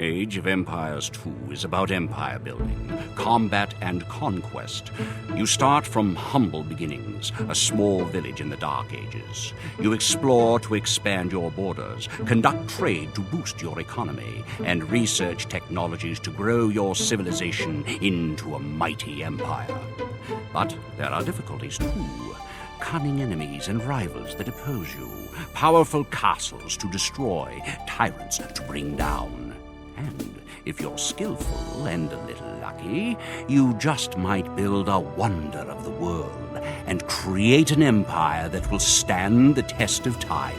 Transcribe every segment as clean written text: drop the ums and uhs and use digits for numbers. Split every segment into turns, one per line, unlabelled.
Age of Empires 2 is about empire building, combat, and conquest. You start from humble beginnings, a small village in the Dark Ages. You explore to expand your borders, conduct trade to boost your economy, and research technologies to grow your civilization into a mighty empire. But there are difficulties too. Cunning enemies and rivals that oppose you, powerful castles to destroy, tyrants to bring down. And if you're skillful and a little lucky, you just might build a wonder of the world and create an empire that will stand the test of time.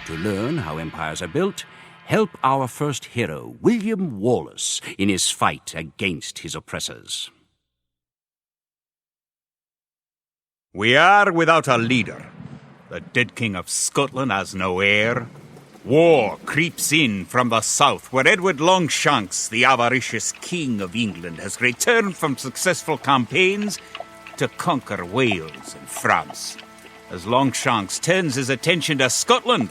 To learn how empires are built, help our first hero, William Wallice, in his fight against his oppressors.
We are without a leader. The dead King of Scotland has no heir. War creeps in from the south, where Edward Longshanks, the avaricious King of England, has returned from successful campaigns to conquer Wales and France. As Longshanks turns his attention to Scotland,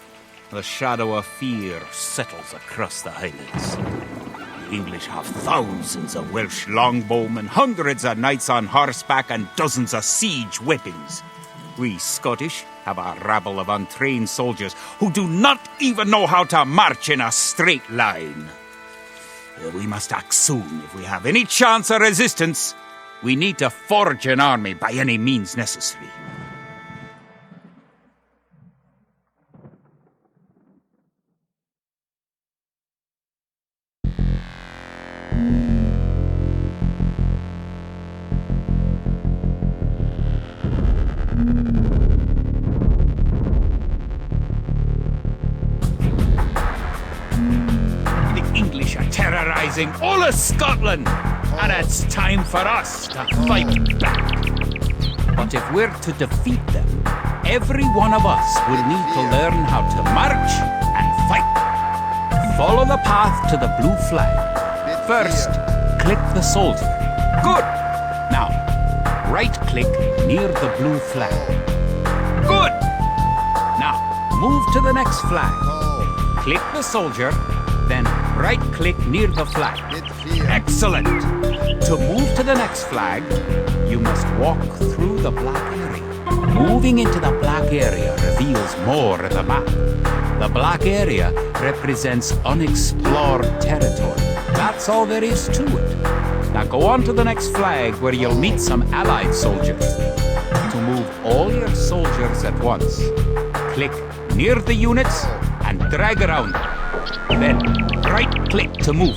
the shadow of fear settles across the Highlands. The English have thousands of Welsh longbowmen, hundreds of knights on horseback, and dozens of siege weapons. We Scottish have a rabble of untrained soldiers who do not even know how to march in a straight line. We must act soon if we have any chance of resistance. We need to forge an army by any means necessary. Terrorizing all of Scotland, and it's time for us to fight back. But if we're to defeat them, every one of us will need to learn how to march and fight. Follow the path to the blue flag. First, click the soldier. Good! Now, right-click near the blue flag. Good! Now, move to the next flag. Click the soldier, then right-click near the flag. Excellent! To move to the next flag, you must walk through the black area. Moving into the black area reveals more of the map. The black area represents unexplored territory. That's all there is to it. Now go on to the next flag where you'll meet some allied soldiers. To move all your soldiers at once, click near the units and drag around them. Then, right-click to move.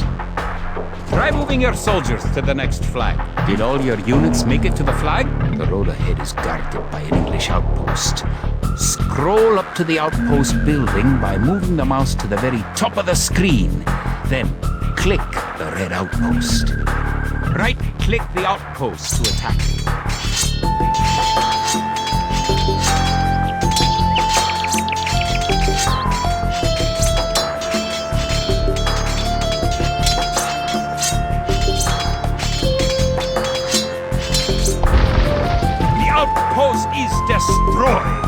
Try moving your soldiers to the next flag. Did all your units make it to the flag? The road ahead is guarded by an English outpost. Scroll up to the outpost building by moving the mouse to the very top of the screen. Then, click the red outpost. Right-click the outpost to attack it. Outpost is destroyed.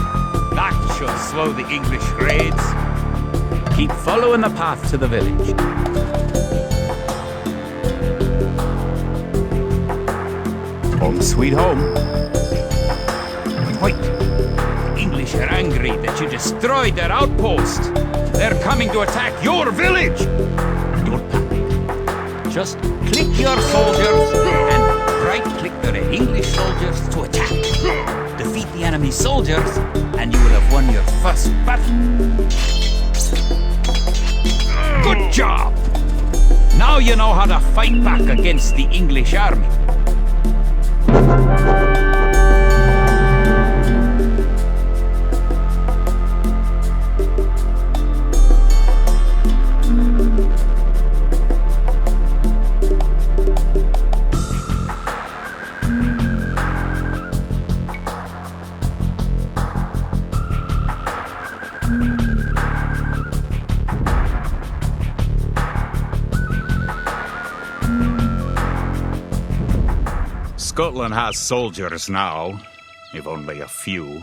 That should slow the English raids. Keep following the path to the village. Home sweet home. But wait. The English are angry that you destroyed their outpost. They're coming to attack your village. Don't panic. Just click your soldiers and right-click the English soldiers to attack. Defeat the enemy soldiers, and you will have won your first battle. Good job! Now you know how to fight back against the English army. Scotland has soldiers now, if only a few.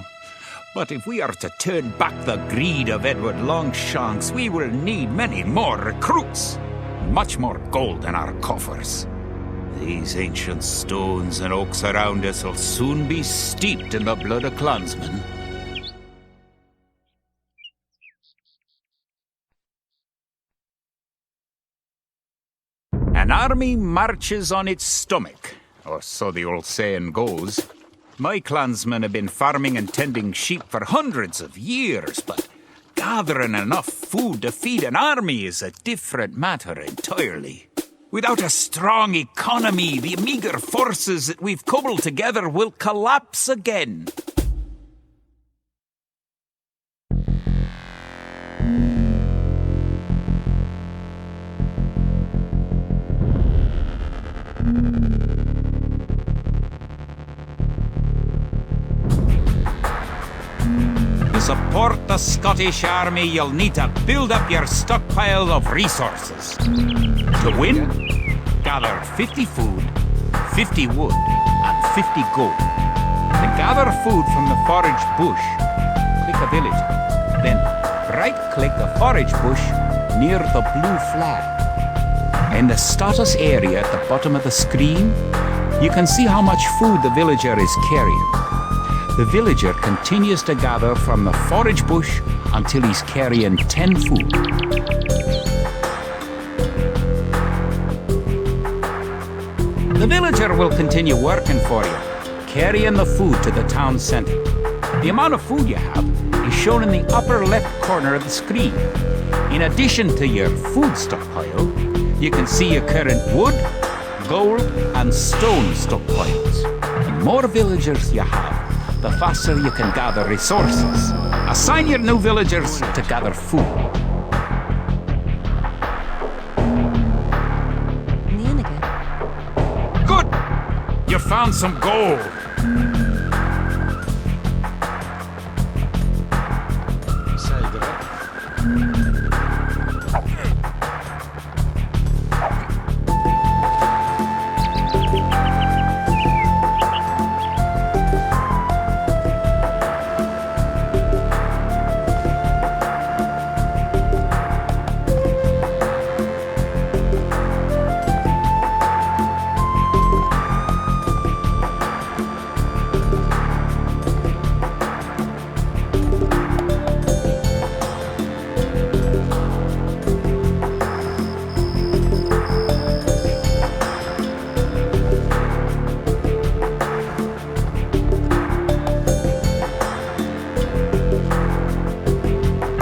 But if we are to turn back the greed of Edward Longshanks, we will need many more recruits. much more gold in our coffers. These ancient stones and oaks around us will soon be steeped in the blood of clansmen. An army marches on its stomach, or so the old saying goes. My clansmen have been farming and tending sheep for hundreds of years, but gathering enough food to feed an army is a different matter entirely. Without a strong economy, the meager forces that we've cobbled together will collapse again. To support the Scottish army, you'll need to build up your stockpile of resources. To win, gather 50 food, 50 wood, and 50 gold. To gather food from the forage bush, click a village. Then right-click a forage bush near the blue flag. In the status area at the bottom of the screen, you can see how much food the villager is carrying. The villager continues to gather from the forage bush until he's carrying 10 food. The villager will continue working for you, carrying the food to the town centre. The amount of food you have is shown in the upper left corner of the screen. In addition to your food stockpile, you can see your current wood, gold, and stone stockpiles. The more villagers you have, the faster you can gather resources. Assign your new villagers to gather food. Good! You found some gold.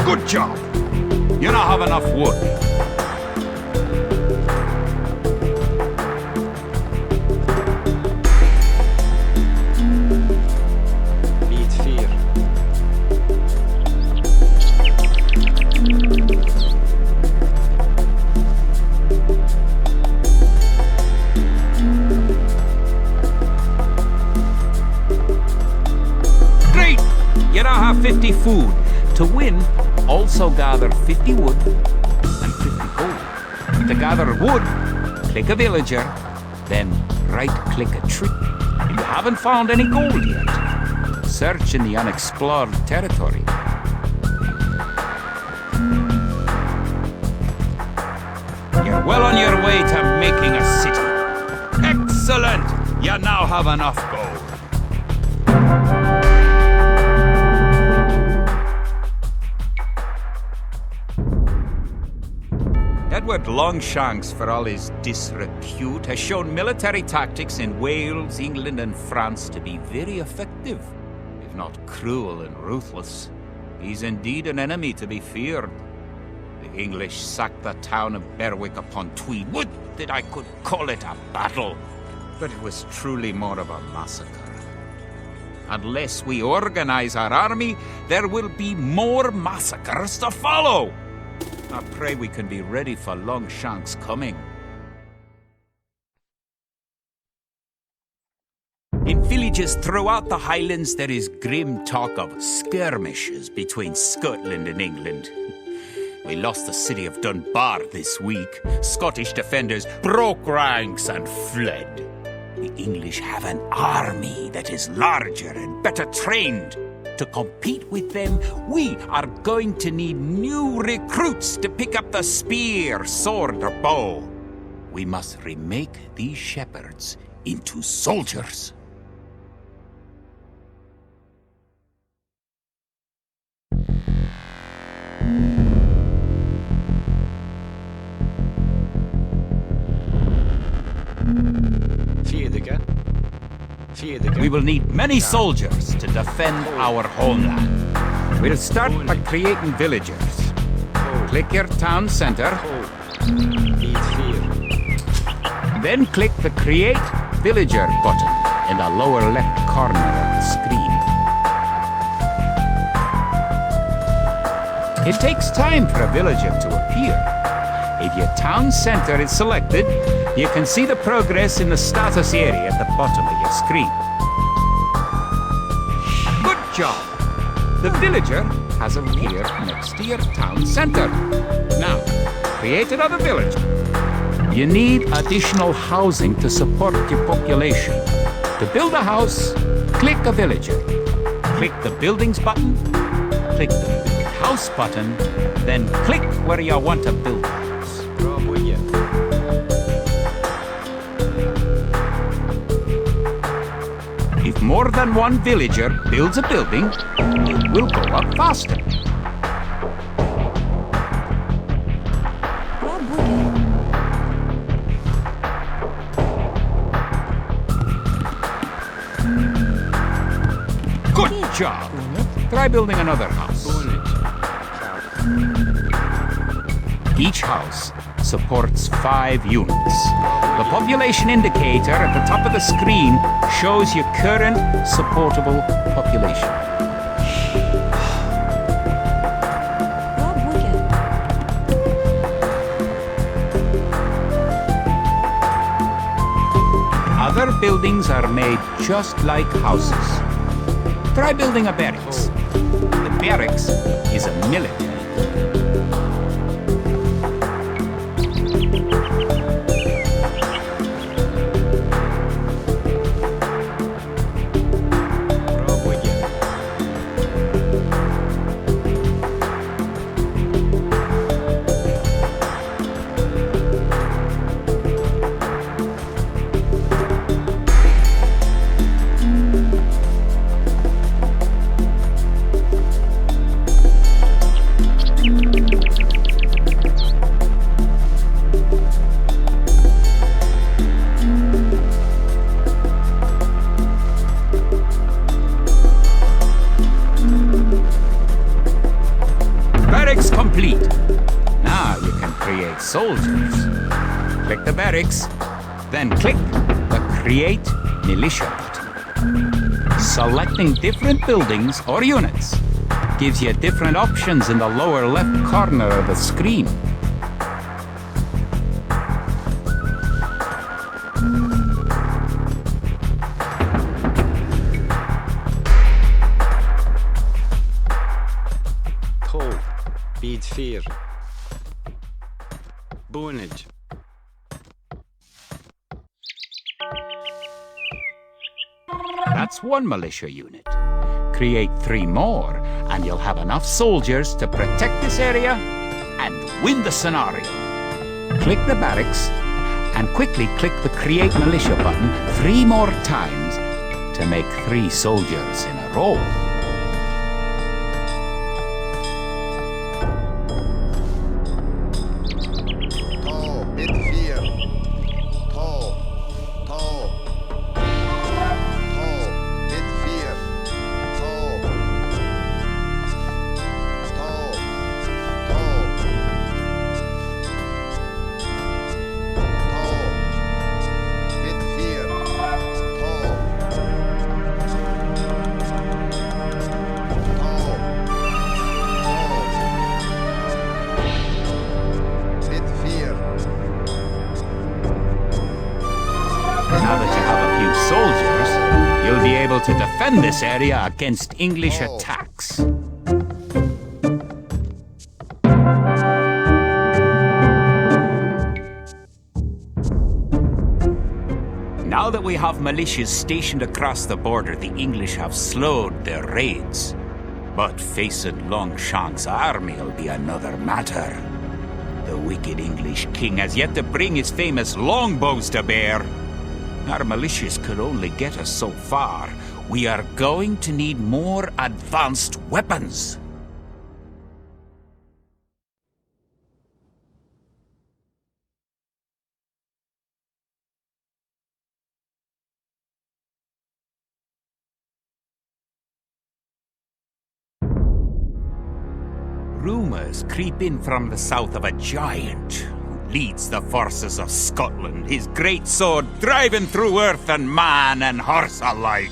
Good job. You now have enough wood.
Beat 4.
Great! You now have 50 food. To win, also gather 50 wood and 50 gold. To gather wood, click a villager, then right-click a tree. If you haven't found any gold yet, search in the unexplored territory. You're well on your way to making a city. Excellent! You now have enough gold. Edward Longshanks, for all his disrepute, has shown military tactics in Wales, England, and France to be very effective, if not cruel and ruthless. He's indeed an enemy to be feared. The English sacked the town of Berwick upon Tweed. Would that I could call it a battle, but it was truly more of a massacre. Unless we organize our army, there will be more massacres to follow. I pray we can be ready for Longshanks' coming. In villages throughout the Highlands, there is grim talk of skirmishes between Scotland and England. We lost the city of Dunbar this week. Scottish defenders broke ranks and fled. The English have an army that is larger and better trained. to compete with them, we are going to need new recruits to pick up the spear, sword, or bow. We must remake these shepherds into soldiers. We will need many soldiers to defend our homeland. We'll start by creating villagers. Click your town center. Then click the Create Villager button in the lower left corner of the screen. It takes time for a villager to appear. If your town center is selected, you can see the progress in the status area at the bottom of your screen. Good job! The villager has appeared next to your town center. Now, create another village. You need additional housing to support your population. To build a house, click a villager. Click the Buildings button, click the Build House button, then click where you want to build a house. If more than one villager builds a building, it will go up faster. Good job! Try building another house. Each house supports 5 units. The population indicator at the top of the screen shows your current supportable population. Other buildings are made just like houses. Try building a barracks. The barracks is a military. Complete. Now you can create soldiers. Click the barracks, then click the Create Militia button. Selecting different buildings or units gives you different options in the lower left corner of the screen.
Bid 4. Bonage.
That's one militia unit. Create 3 more, and you'll have enough soldiers to protect this area and win the scenario. Click the barracks, and quickly click the Create Militia button 3 more times to make 3 soldiers in a row. Now that you have a few soldiers, you'll be able to defend this area against English attacks. Now that we have militias stationed across the border, the English have slowed their raids. But facing Longshanks' army'll be another matter. The wicked English king has yet to bring his famous longbows to bear. Our militias could only get us so far. We are going to need more advanced weapons. Rumours creep in from the south of a giant who leads the forces of Scotland, his great sword driving through earth and man and horse alike.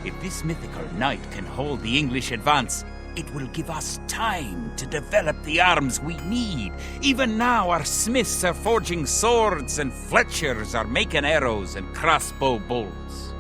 If this mythical knight can hold the English advance, it will give us time to develop the arms we need. Even now, our smiths are forging swords and fletchers are making arrows and crossbow bolts.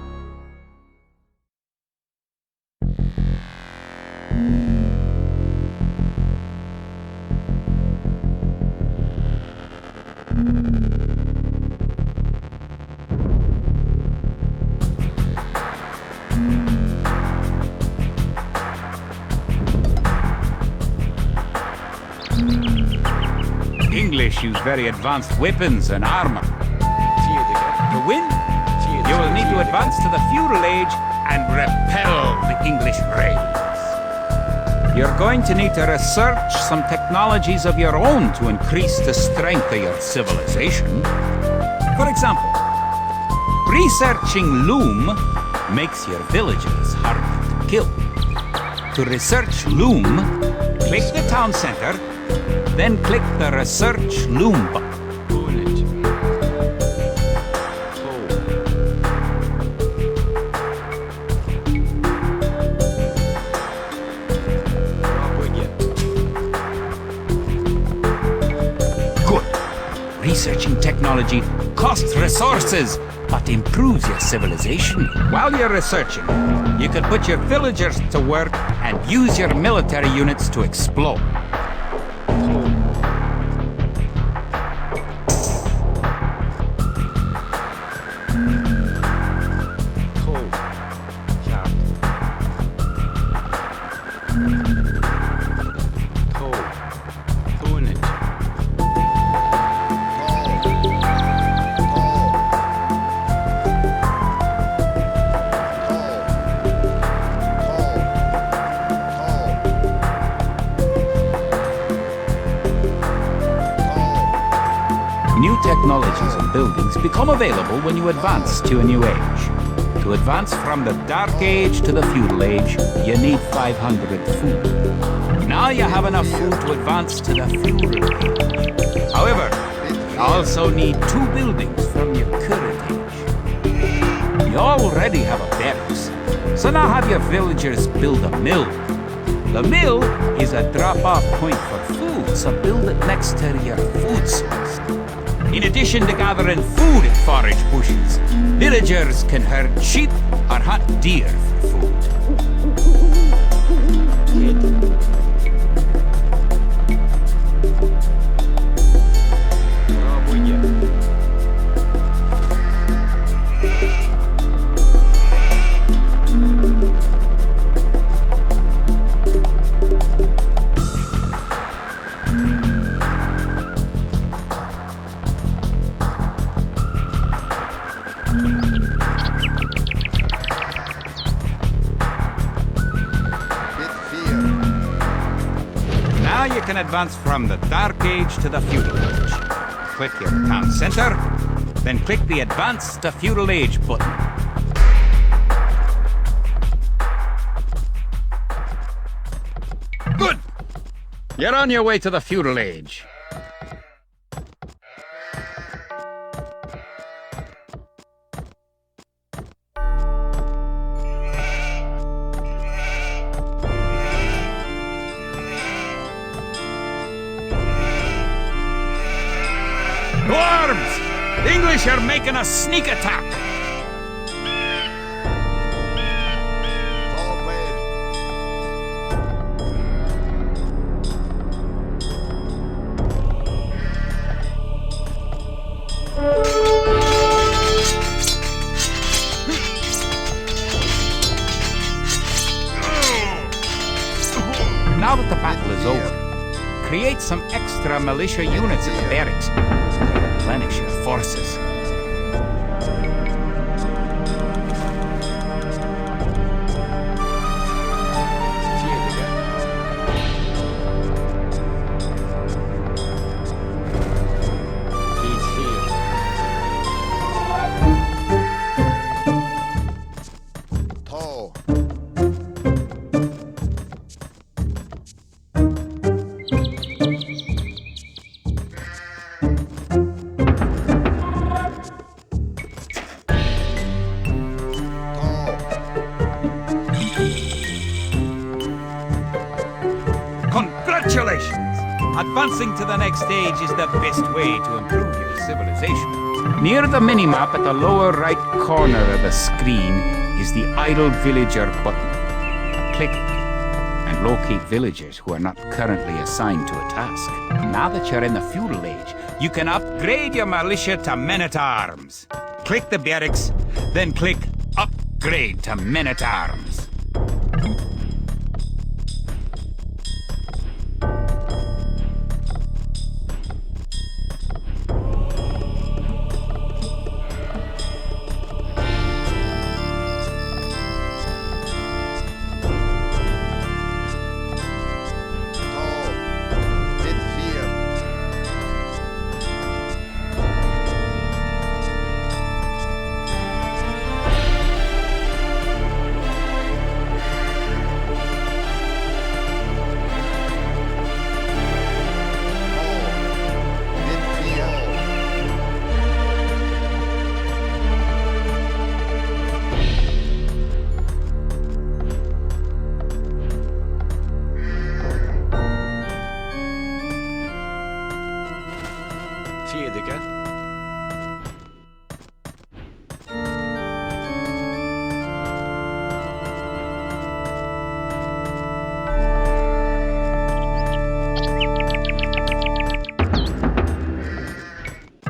English use very advanced weapons and armor. To win, you will need to advance to the feudal age and repel the English raids. You're going to need to research some technologies of your own to increase the strength of your civilization. For example, researching loom makes your villagers harder to kill. To research loom, click the town center, then click the Research Loom button. Good. Researching technology costs resources, but improves your civilization. While you're researching, you can put your villagers to work and use your military units to explore. New technologies and buildings become available when you advance to a new age. To advance from the Dark Age to the Feudal Age, you need 500 food. Now you have enough food to advance to the Feudal Age. However, you also need 2 buildings from your current age. You already have a barracks, so now have your villagers build a mill. The mill is a drop-off point for food, so build it next to your food source. In addition to gathering food in forage bushes, villagers can herd sheep or hunt deer for food. Now you can advance from the Dark Age to the Feudal Age. Click your town center, then click the Advance to Feudal Age button. Good! You're on your way to the Feudal Age. Dwarves! The English are making a sneak attack! some extra militia units at the barracks to replenish your forces. Congratulations! Advancing to the next stage is the best way to improve your civilization. Near the minimap at the lower right corner of the screen is the idle villager button. Click it and locate villagers who are not currently assigned to a task. Now that you're in the feudal age, you can upgrade your militia to men-at-arms. Click the barracks, then click Upgrade to men-at-arms.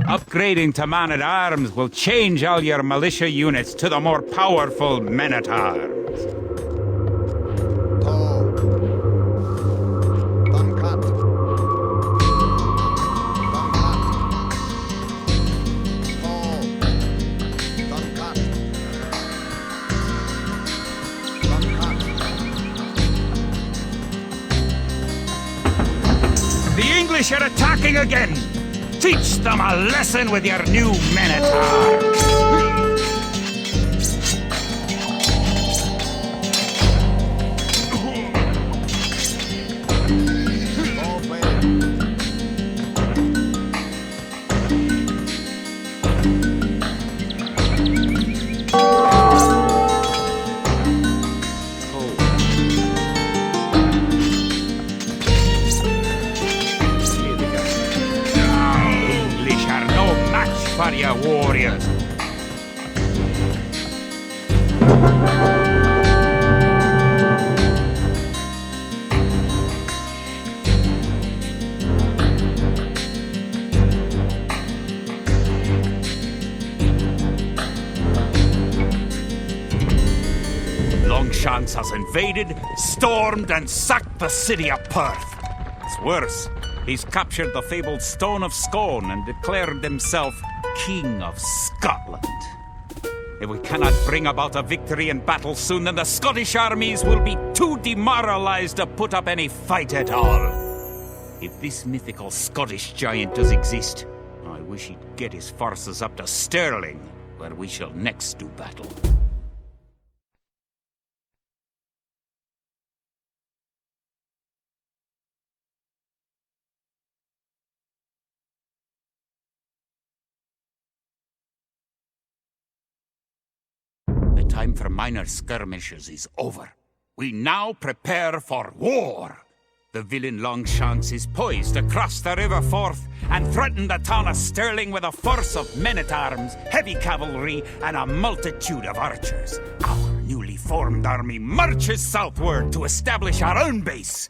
Upgrading to man-at-arms will change all your militia units to the more powerful men-at-arms. The English are attacking again! Teach them a lesson with your new men-at-arms! For your warriors. Longshanks has invaded, stormed, and sacked the city of Perth. It's worse. He's captured the fabled Stone of Scone and declared himself King of Scotland. If we cannot bring about a victory in battle soon, then the Scottish armies will be too demoralized to put up any fight at all. If this mythical Scottish giant does exist, I wish he'd get his forces up to Stirling, where we shall next do battle. The time for minor skirmishes is over. We now prepare for war. The villain Longshanks is poised to cross the River Forth and threaten the town of Stirling with a force of men-at-arms, heavy cavalry, and a multitude of archers. Our newly formed army marches southward to establish our own base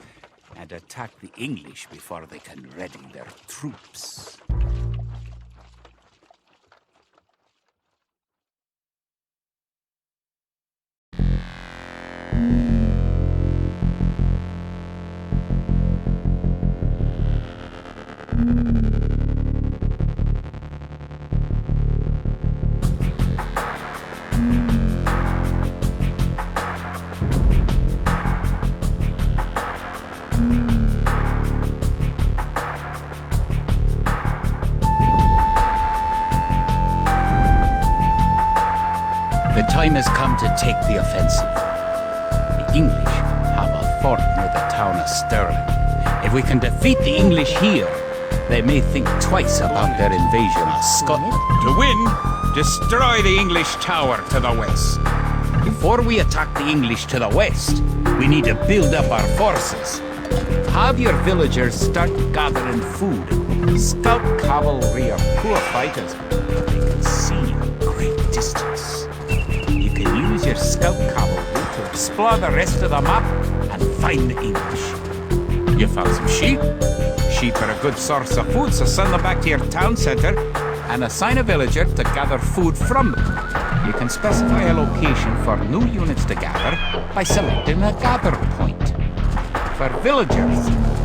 and attack the English before they can ready their troops. The time has come to take the offensive. The English have a fort near the town of Stirling. If we can defeat the English here, they may think twice about their invasion of Scotland. To win, destroy the English tower to the west. Before we attack the English to the west, we need to build up our forces. Have your villagers start gathering food. Scout cavalry are poor fighters, but they can see in great distance. You can use your scout cavalry to explore the rest of the map and find the English. You found some sheep? Sheep are a good source of food, so send them back to your town centre and assign a villager to gather food from them. You can specify a location for new units to gather by selecting a gather point. For villagers,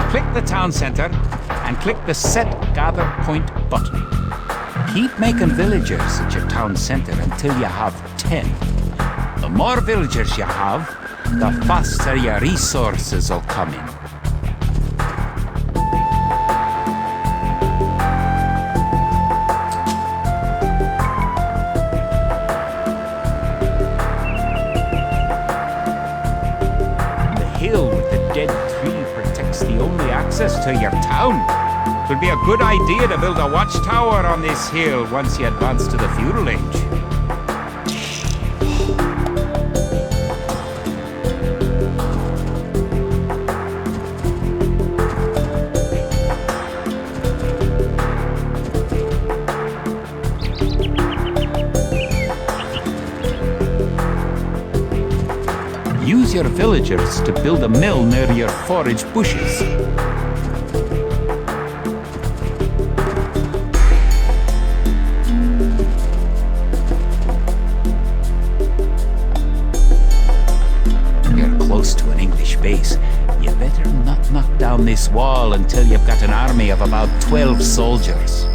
click the town centre and click the Set Gather Point button. Keep making villagers at your town centre until you have 10. The more villagers you have, the faster your resources will come in. The only access to your town. It would be a good idea to build a watchtower on this hill once you advance to the feudal age. Use your villagers to build a mill near your forage bushes. You're close to an English base. You better not knock down this wall until you've got an army of about 12 soldiers.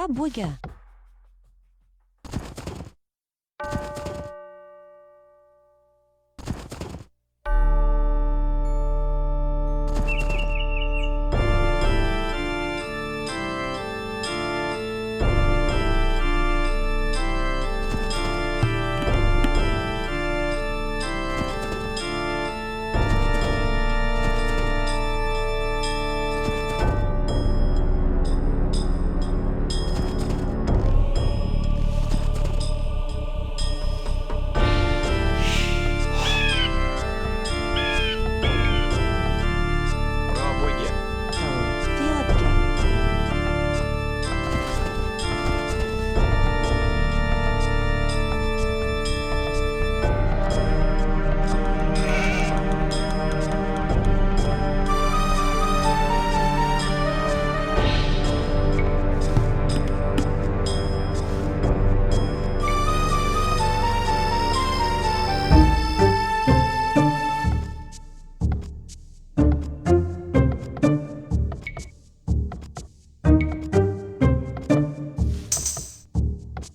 Boga.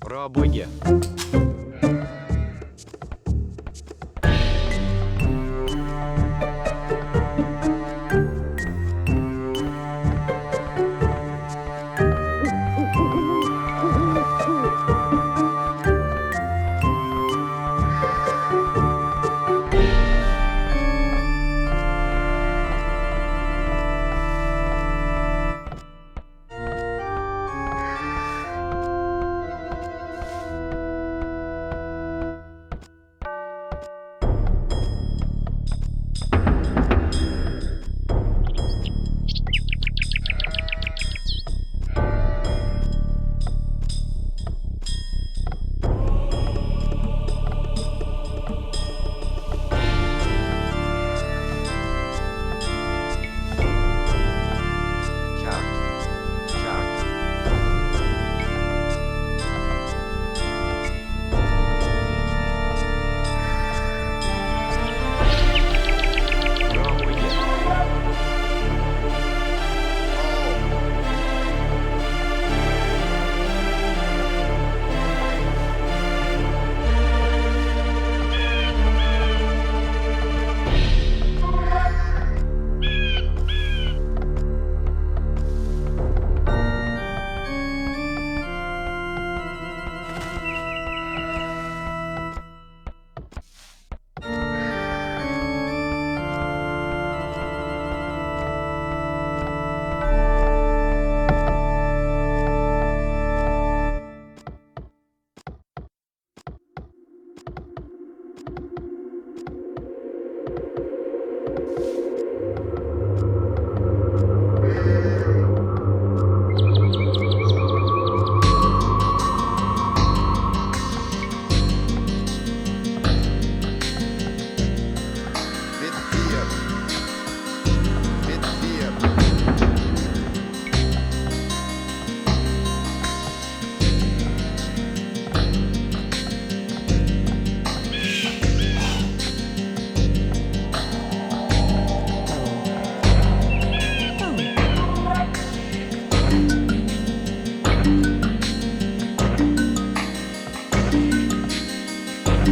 Пробуйте.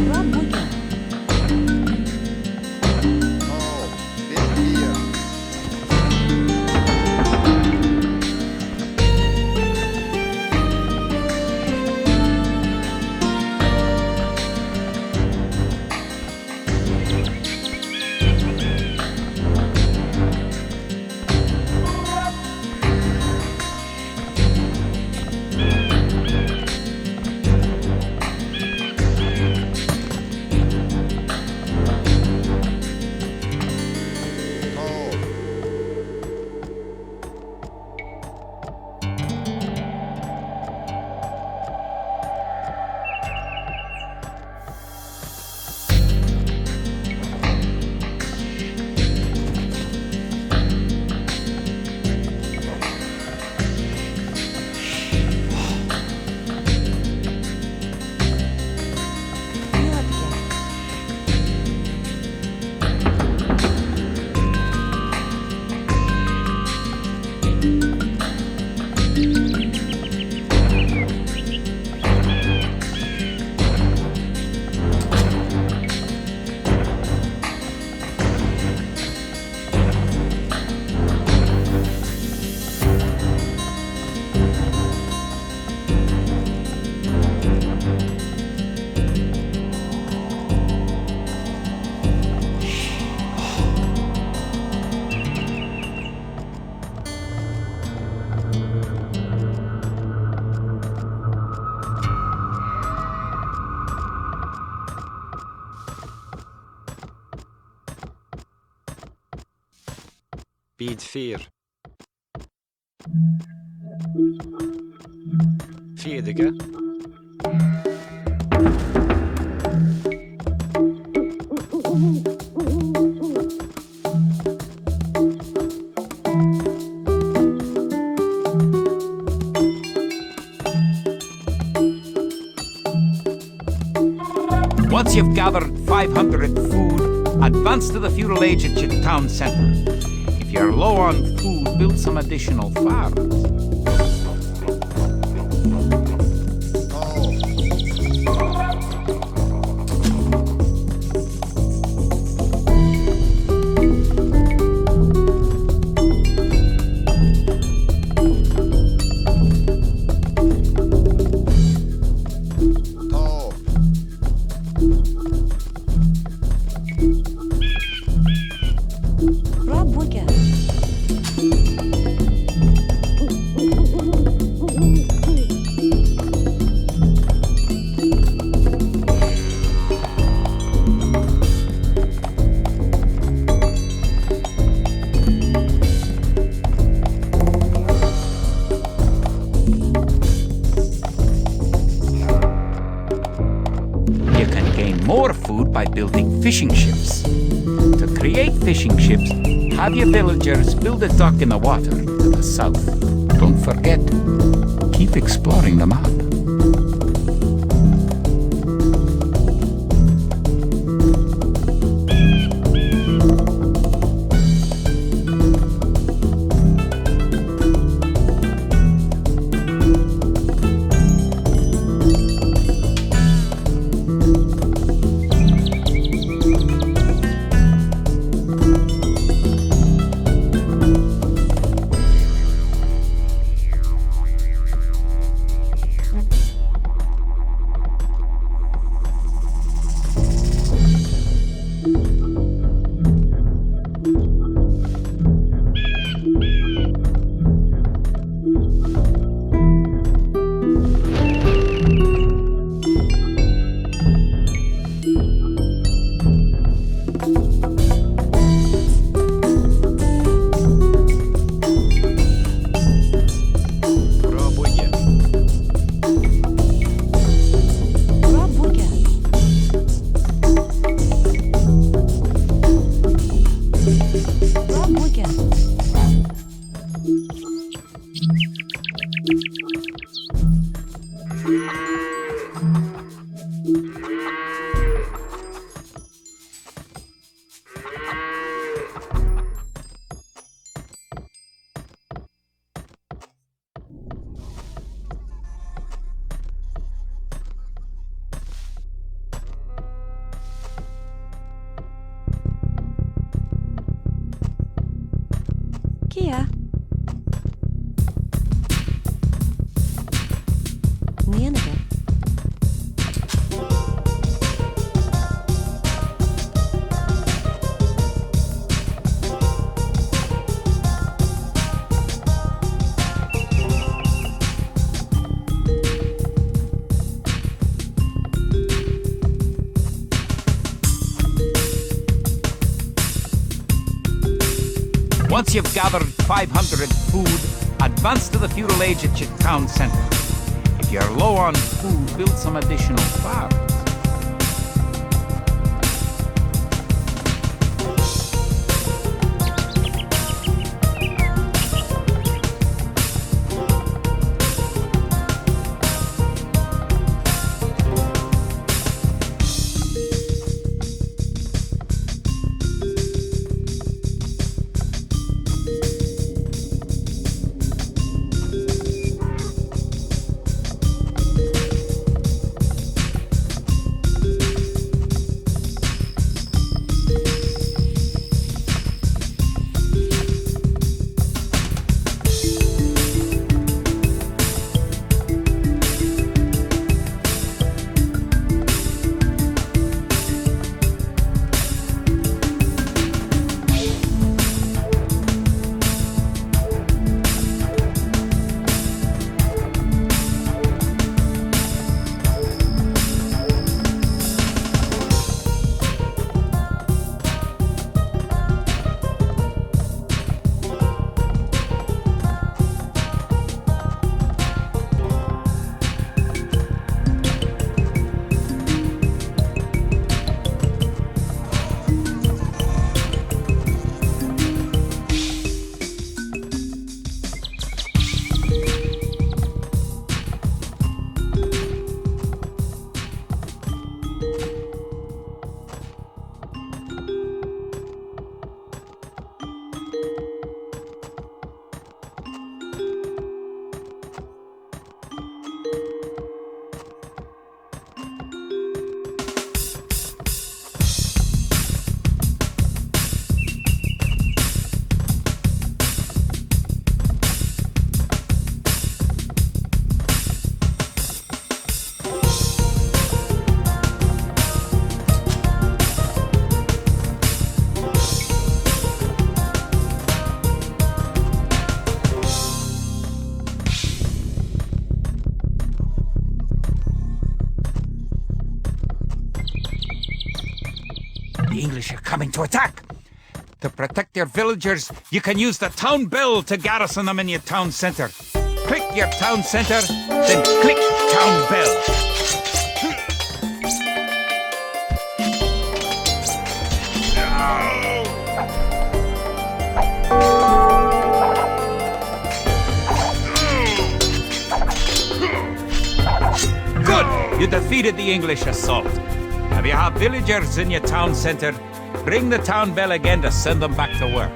Пробуйте.
Oh, big beer. Oh,
Лёгкие.
Byd 4. Vierdige.
Once you've gathered 500 food, advance to the fuel agent at your town center. If you're low on food, build some additional farms.
oh, oh.
Пробуйте.
You can gain more food by building fishing ships. To create fishing ships, have your villagers build a dock in the water to the south. Don't forget, keep exploring the map.
Пробує.
Пробуйте. Пробуйте.
Once you've gathered 500 food, advance to the feudal age at your town center. If you're low on food, build some additional farms. The English are coming to attack. To protect your villagers, you can use the town bell to garrison them in your town center. Click your town center, then click town bell. Good! You defeated the English assault. If you have villagers in your town center, ring the town bell again to send them back to work.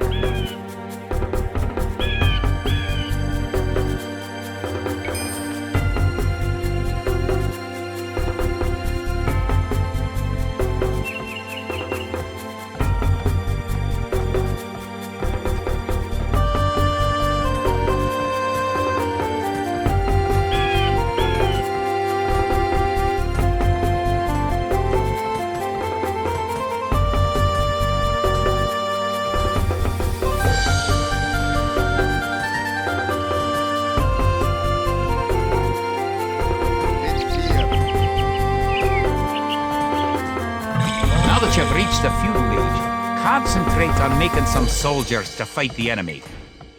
You've reached the feudal age. Concentrate on making some soldiers to fight the enemy.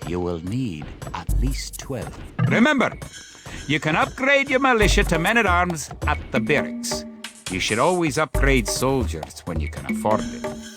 You will need at least 12. Remember, you can upgrade your militia to men-at-arms at the barracks. You should always upgrade soldiers when you can afford it.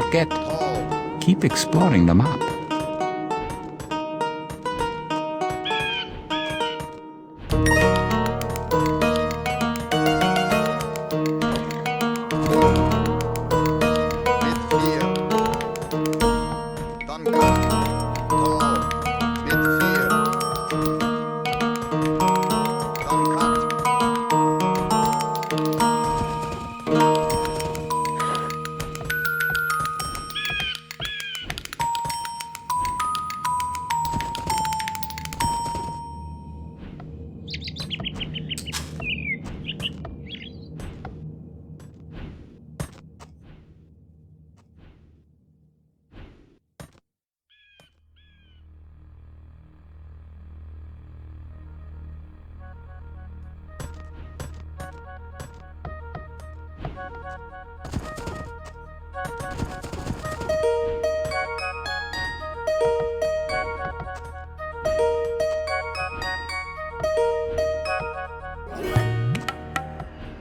forget,
Tall.
keep exploring the map.
Mit 4. Danke. Tall. Mit 4. Danke.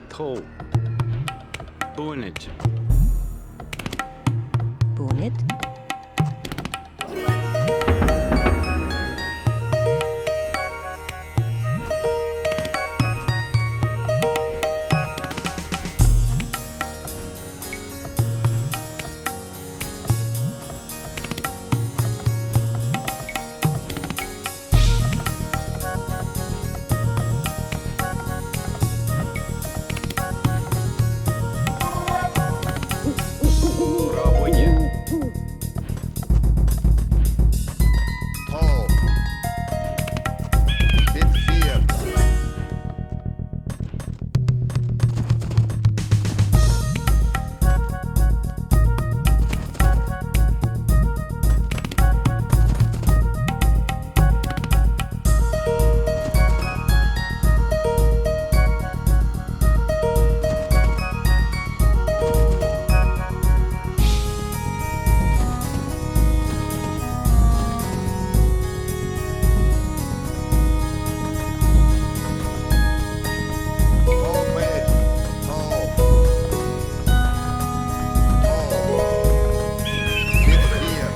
Tro. Bonnet.
Bonnet.
Пробуйте.
Tall. Mit 4. Tall med. Tall. Tall. Mit 4.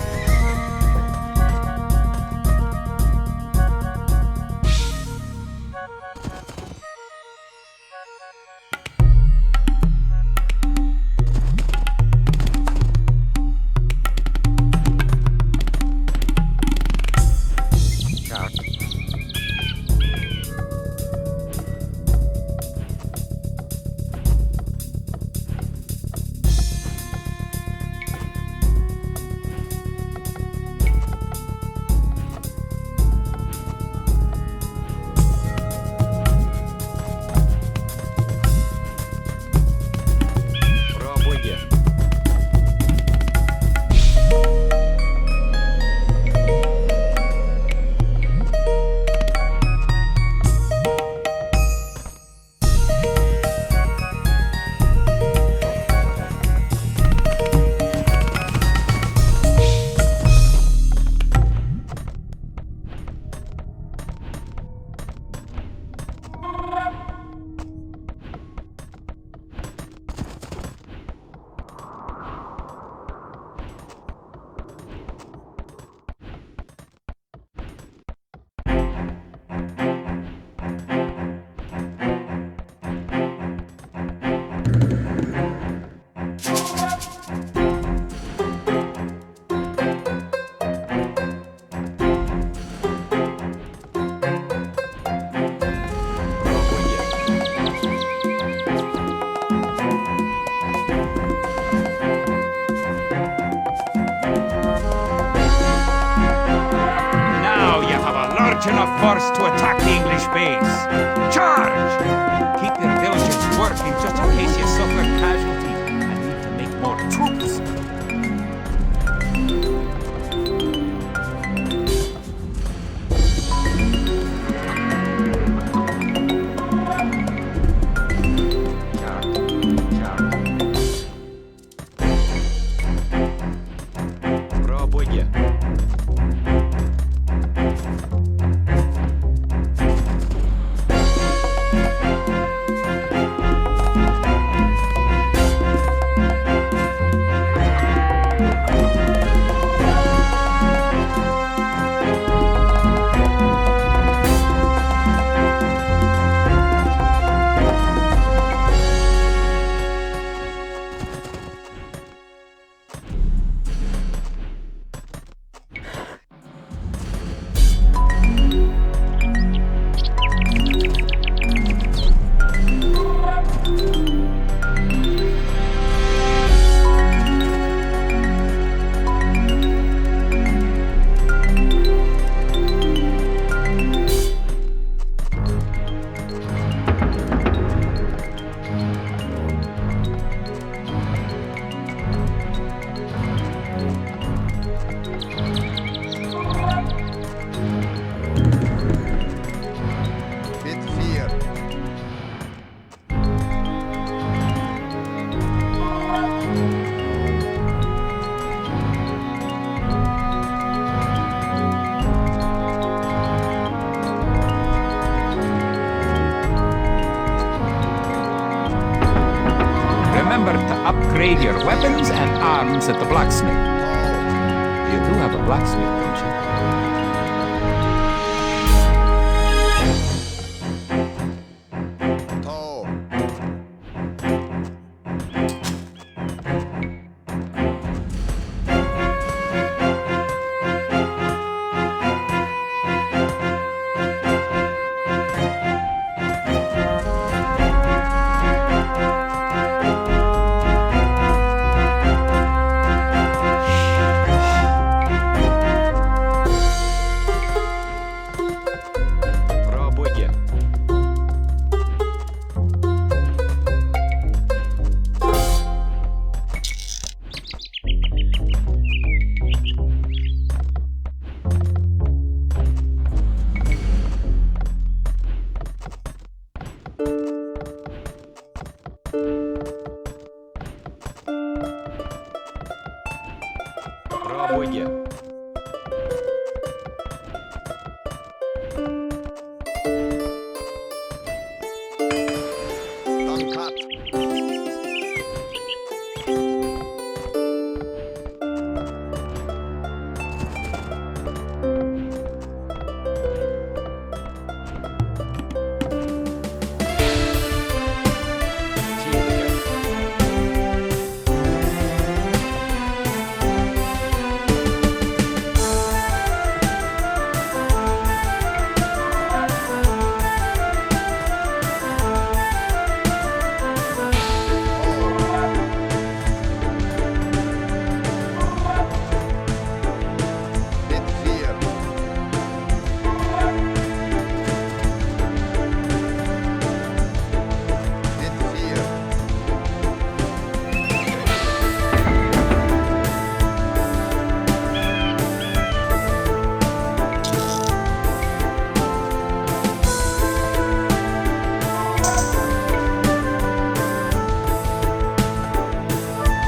Kart. Пробуйте.
Now you have a large enough force to attack the English base. Charge! Keep your diligence working just in case you suffer casualties and need to make more troops.
Пробуйте.
upgrade your weapons and arms at the blacksmith.
Tall.
You do have a blacksmith, don't you?
Tall.
Пробуйте. Пробуйте.
Done cut.
Тигр.
Bit clear. Bit clear.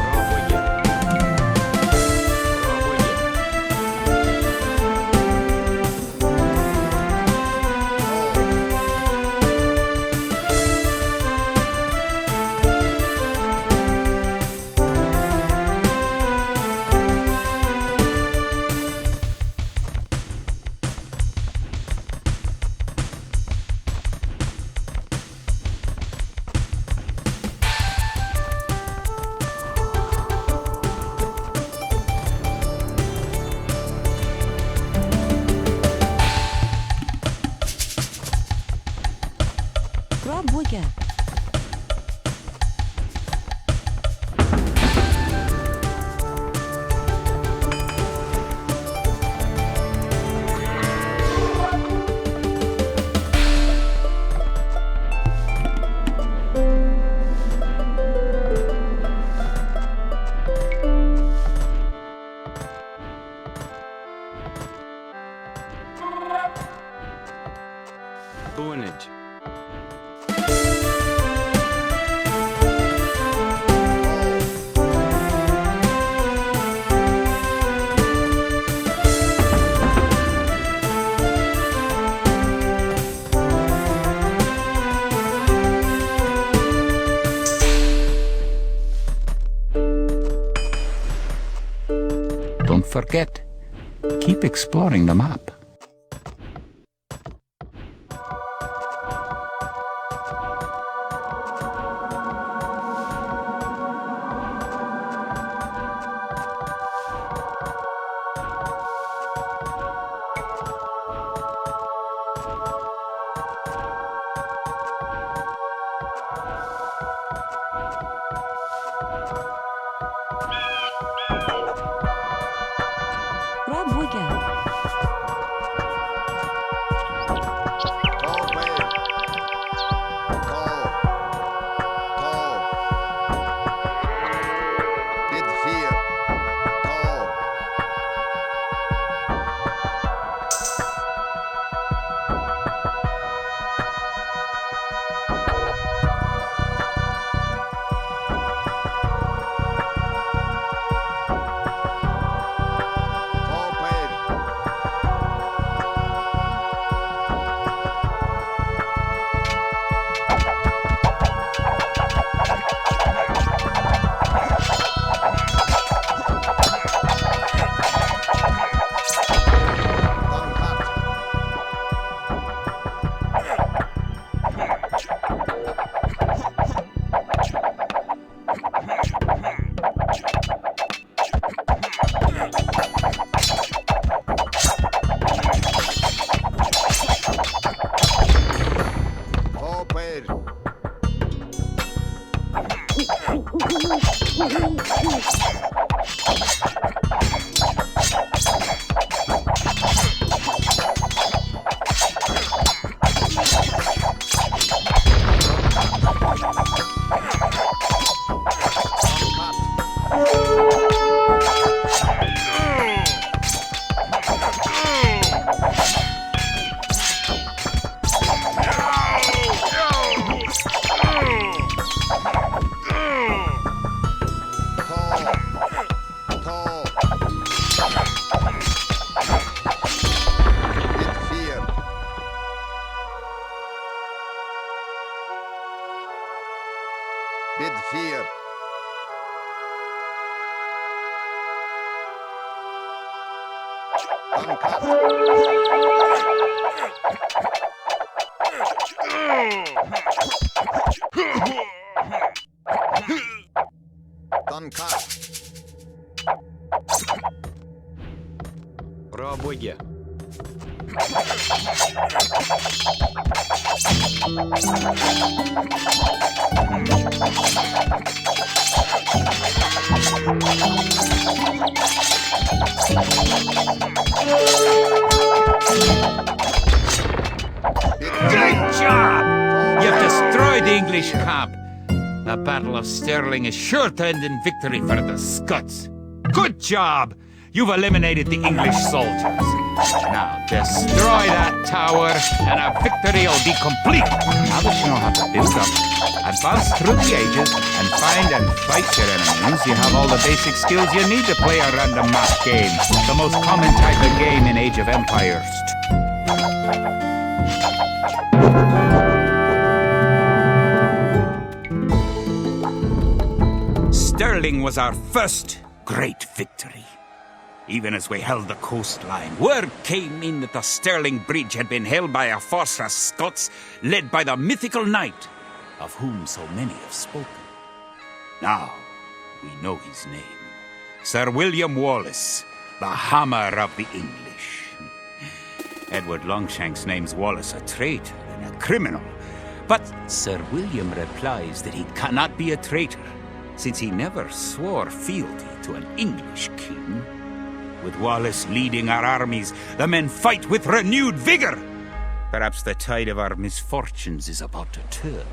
Пробуйте. Пробуйте.
Пробуйте.
Тунуть.
Don't forget, keep exploring the map.
Пробуйте.
Bid 4. Uncut. Uncut.
Пробуйте.
Great job! You've destroyed the English camp. The Battle of Stirling is sure to end in victory for the Scots. Good job! You've eliminated the English soldiers. Now, destroy that tower, and our victory will be complete. Now that you know how to build up, advance through the ages, and find and fight your enemies, you have all the basic skills you need to play a random map game. The most common type of game in Age of Empires. Stirling was our first great victory. Even as we held the coastline, word came in that the Stirling Bridge had been held by a force of Scots led by the mythical knight, of whom so many have spoken. Now we know his name, Sir William Wallice, the Hammer of the English. Edward Longshanks names Wallace a traitor and a criminal, but Sir William replies that he cannot be a traitor, since he never swore fealty to an English king. With Wallace leading our armies, the men fight with renewed vigor. Perhaps the tide of our misfortunes is about to turn.